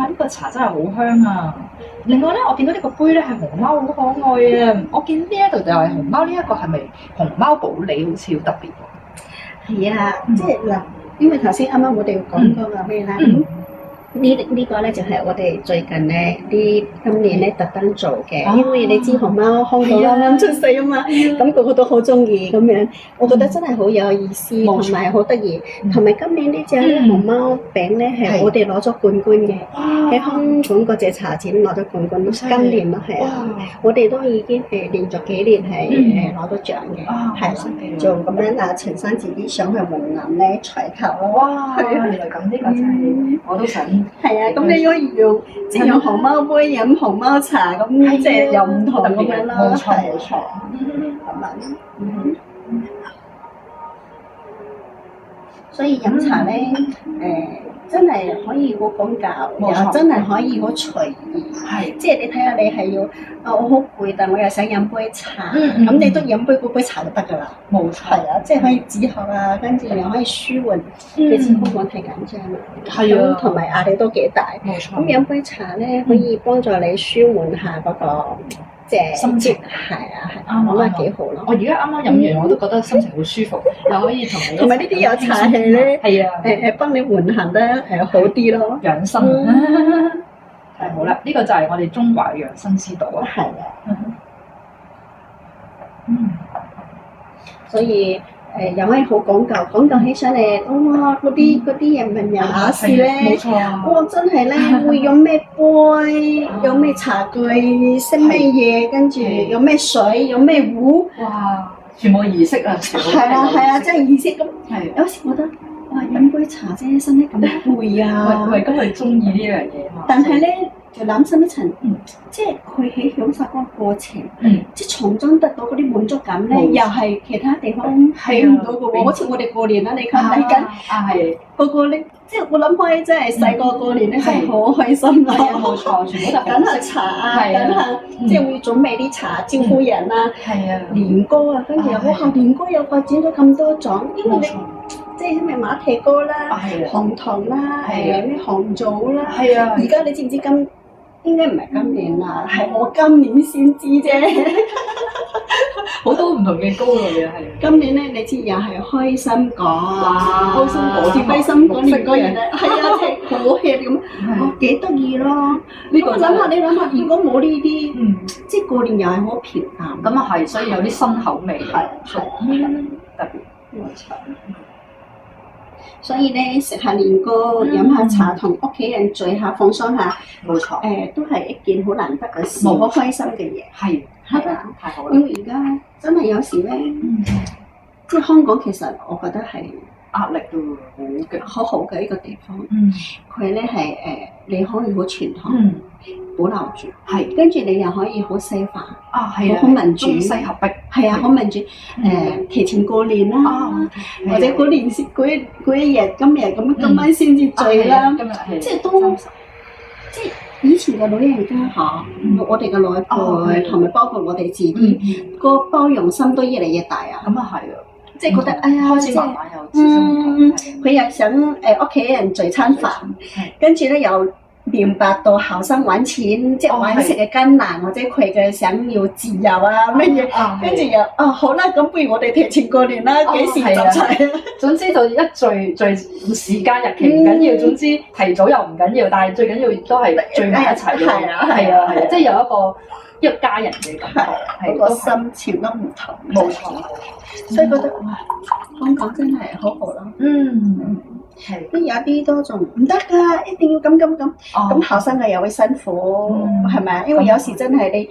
呢個茶真係好香啊！另外咧，我見到呢個杯咧係熊貓，好可愛啊！我見呢一度就係熊貓，呢一個係咪熊貓保理？好似好特別喎。係啊，即係嗱，因為頭先啱啱我哋講過話咩啦，呢個咧就係我哋最近咧今年咧特登做嘅，因為你知熊貓康到啱啱出世啊嘛，咁個個都好中意咁樣，我覺得真係好有意思，同埋好得意，同埋今年呢隻咧熊貓餅咧係我哋攞咗冠軍嘅，喺香港嗰隻茶展攞咗冠軍，今年咯係啊，我哋都已經連續幾年係攞到獎嘅，係做咁樣啊，陳生自己想去雲南咧採購咯，哇！原來咁，呢個真係我都想。係啊，咁你可以用即係用熊貓杯飲熊貓茶，咁即係又唔同咁樣咯。冇錯冇錯，係咪？所以飲茶咧，真係可以好講究，又真係可以好隨意。係，即係你睇下，你係要我好攰，但我又想飲杯茶，咁你都飲嗰杯茶就得㗎啦。冇錯。係啊，即係可以止渴啊，跟住又可以舒緩。你知香港太緊張啦。係啊。同埋壓力都幾大。冇錯。咁飲杯茶咧，可以幫助你舒緩下嗰個即係心情。係啊係。啱啊，幾好咯。我而家啱啱飲完，我都覺得心情好舒服，又可以同埋呢啲有茶氣咧。係啊。幫你緩行得好啲咯，養生。係好啦，呢個就係我哋中華養生之道啊。係啊。所以又可以好講究起上嚟，哇！嗰啲人民人雅士咧，冇錯啊！哇！真係咧，會有咩杯，有咩茶具，識咩嘢，跟住有咩水，有咩壺，哇！全部儀式啊！係啊，真係儀式咁。係。有時覺得。哇！飲杯茶啫，身體咁攰啊！喂，咁佢中意呢樣嘢嘛？但係咧，就諗深一層，即係佢喺享受嗰個過程，即係從中得到嗰啲滿足感咧，又係其他地方睇唔到嘅喎。好似我哋過年啦，你睇緊，係個個咧，即係我諗開，真係細個過年咧，真係好開心啊！冇錯，全部都係飲下茶啊，飲下即係會準備啲茶招呼人啊，係啊，年糕啊，跟住又哇，年糕又發展咗咁多種，因為你。即係咩馬蹄糕啦、紅糖啦、咩紅棗啦，而家你知唔知應該唔係今年啦，係我今年先知啫。好多唔同嘅糕類啊，係。今年咧，你知又係開心果啊，開心果年糕人咧，係啊，即係好吃咁，幾得意咯。你諗下，如果冇呢啲，即係過年又係好平淡。咁啊係，所以有啲新口味，係特別冇錯。所以咧，食下年糕，飲下茶，同屋企人聚下，放鬆下，冇錯。都係一件好難得嘅事，好開心嘅嘢。係啊，太好啦！因為而家真係有時咧，即係香港其實我覺得係壓力都好好嘅一個地方。佢咧係你可以好傳統，保留住，係跟住你又可以好西化，好民主，中西合璧，係啊，好民主。提前過年啦，或者嗰年先嗰一日今日咁，今晚先至聚啦，即係都即係以前嘅老人家嚇，我哋嘅老一輩同埋包括我哋自己個包容心都越嚟越大啊！咁啊係啊，即係覺得哎呀，開始慢慢有佢又想屋企人聚餐飯，跟住咧又明白到後生揾錢，即係揾食嘅艱難，或者佢嘅想要自由啊乜嘢，跟住又好啦，咁不如我哋提前過年啦，幾時集齊啊？總之就一聚時間日期唔緊要，總之提早又唔緊要，但係最緊要都係聚埋一齊咯。係啊，即係有一個家人嘅感覺，嗰個心情都唔同。冇錯，所以覺得哇，香港真係好好咯。係，有啲都仲唔得㗎，一定要咁，咁後生嘅又會辛苦，係咪啊？因為有時真係你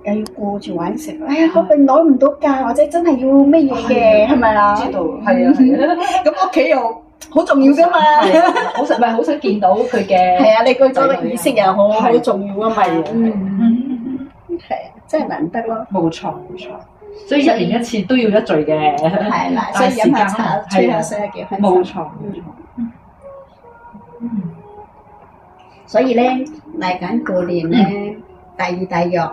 又要顧住揾食，哎呀，嗰份攞唔到假，或者真係要乜嘢嘅，係咪啊？知道，係啊，咁屋企又好重要㗎嘛，好想見到佢嘅，係啊，你嗰個儀式又好重要啊嘛，係啊，真係難得咯，冇錯。所以一年一次都要一聚嘅，係啦，所以飲下茶、吹下水係幾開心。冇錯。所以咧嚟緊過年咧，大魚大肉。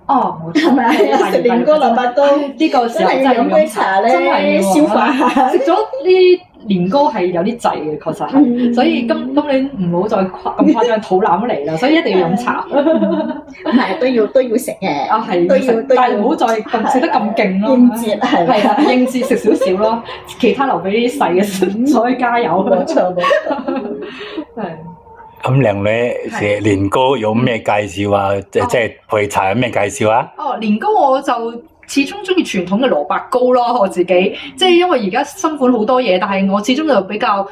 冇錯。係咪啊？食年糕、蘿蔔糕，呢個時候真係飲杯茶咧，消化下。食咗呢年糕係有啲滯嘅，確實係，所以今年唔好再咁誇張肚腩嚟啦，所以一定要飲茶。唔係都要食嘅，啊係，都要，但係唔好再咁食得咁勁咯。應節係啊，應節食少少咯，其他留俾啲細嘅再加油。冇錯冇錯。係。咁靚女食年糕有咩介紹啊？即係配茶有咩介紹啊？哦，年糕我就始終中意傳統嘅蘿蔔糕咯，我自己即係因為而家新款好多嘢，但係我始終就比較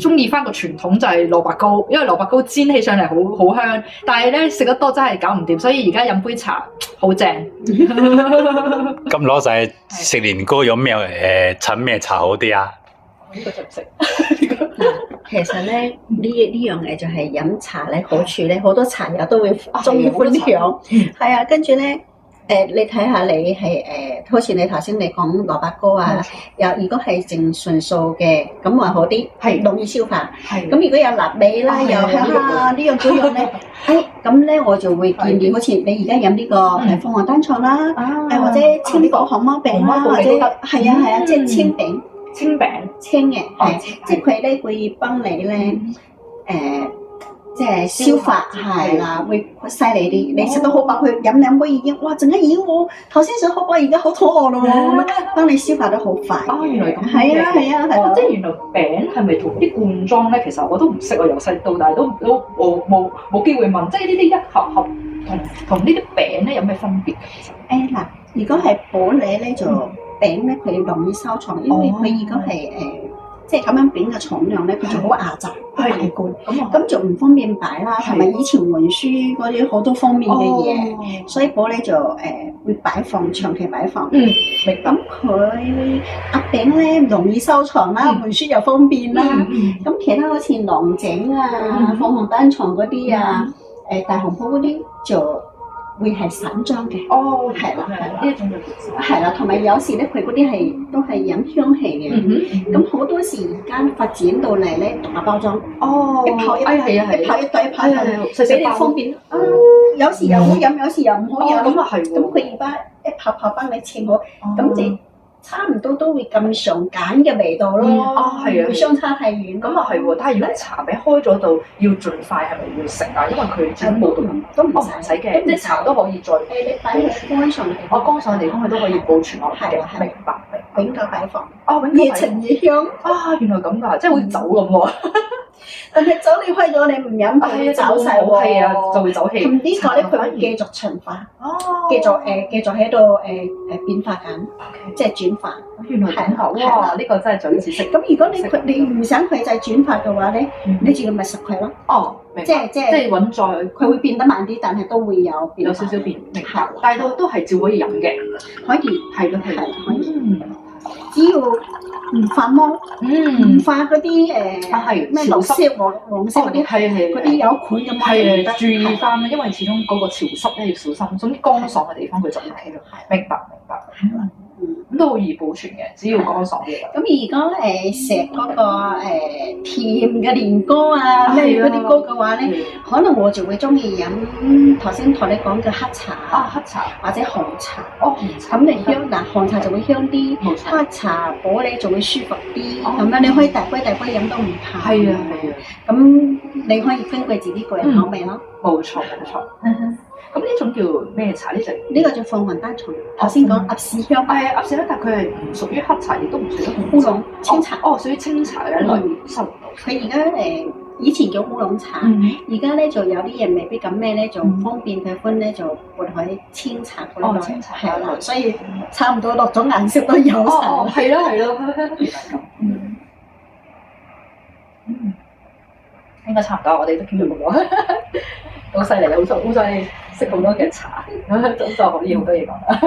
中意翻個傳統就係蘿蔔糕，因為蘿蔔糕煎起上嚟好香，但係咧食得多真係搞唔掂，所以而家飲杯茶好正。咁攞晒食年糕有咩襯咩茶好啲啊？呢個就唔識。其實咧呢樣嘢就係飲茶咧好處咧，好多茶友都會中意分享。係啊，跟住咧你睇下你係好似你頭先你講蘿蔔糕啊，又如果係淨純素嘅，咁話好啲，係容易消化。係咁如果有臘味啦，又係呢樣嗰樣咧，咁咧我就會建議，好似你而家飲呢個鳳凰單廠啦，或者清補紅毛餅啦，或者係啊，即係清餅。清餅清嘅，即係佢咧會幫你咧，即係消化係啦，會犀利啲。你食到好飽，佢飲兩杯已經，哇！陣間已經我頭先想好飽，而家好肚餓咯喎，幫你消化得好快。哦，原來咁。係啊係啊係。即係原來餅係咪同啲罐裝咧？其實我都唔識，我由細到大都冇機會問。即係呢啲一盒盒同呢啲餅咧有咩分別嘅？其實嗱，如果係保你咧就。餅咧佢容易收藏，因為佢如果係即係咁樣餅嘅重量咧，佢就好壓榨，好大罐，咁就唔方便擺啦。同埋以前運輸嗰啲好多方面嘅嘢，所以玻璃就會擺放，長期擺放。明白。咁佢餅咧容易收藏啦，運輸又方便啦。咁其他好似龍井啊、鳳凰單廠嗰啲啊、大紅袍嗰啲就會係散裝嘅，係啦，呢一種就係啦，同埋有時咧佢嗰啲都係飲香氣嘅，咁好多時而家發展到嚟咧大包裝，一泡一對俾你方便。有時又好飲，有時又唔好飲，咁啊係，咁佢而家一泡泡幫你切好，咁即差唔多都會咁上揀嘅味道咯，唔會相差太遠。咁啊係喎，但係如果茶餅開咗度，要盡快係咪要食啊？因為佢始終冇都唔使嘅，即係茶都可以再你擺喺乾爽嘅地方，乾爽嘅地方佢都可以保存落嘅。明白。永久擺放，越陳越香。原來咁㗎，即係好似酒咁喎。但係酒你開咗，你唔飲佢會走晒喎。係啊，就會走氣。咁呢個咧，佢會繼續循化，繼續喺度變化緊，即係轉化。原來咁㗎，哇！呢個真係長知識。咁如果你唔想佢就係轉化嘅話咧，你就要密實佢咯。即係穩在，佢會變得慢啲，但係都會有少少變。明白。但係都係照可以飲嘅，可以係咯係可以。只要唔發毛，唔發嗰啲咩綠色、黃色嗰啲，嗰啲有菌咁樣，注意翻啦，因為始終嗰個潮濕咧要小心，總之乾爽嘅地方佢就 OK 啦。明白。咁都好易保存嘅，只要乾爽嘅。咁如果食嗰個甜嘅年糕啊，咩嗰啲糕嘅話咧，可能我就會中意飲頭先同你講嘅黑茶黑茶或者紅茶。紅茶。咁你香紅茶就會香啲，黑茶補你就會舒服啲。咁樣你可以大杯飲都唔怕。係啊。咁你可以根據自己個人口味咯。冇錯。咁呢種叫咩茶？呢個叫鳳凰單廠。頭先講鴨屎香，鴨屎香，但佢係唔屬於黑茶，亦都唔屬於烏龍清茶。屬於清茶嘅一類。收唔到。佢而家以前叫烏龍茶，而家咧就有啲人未必咁咩咧，就方便佢分咧就撥喺清茶嗰類。清茶係啦，所以差唔多落咗顏色都有晒。係咯。原來咁。應該差唔多，我哋都傾咗咁耐。好犀利，好犀利，識好多嘅茶，咁就可以好多嘢講啦。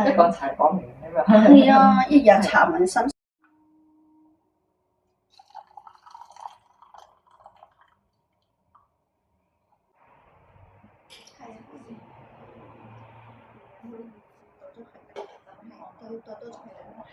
一講茶講唔完咁樣。係啊，一日茶問心。係啊。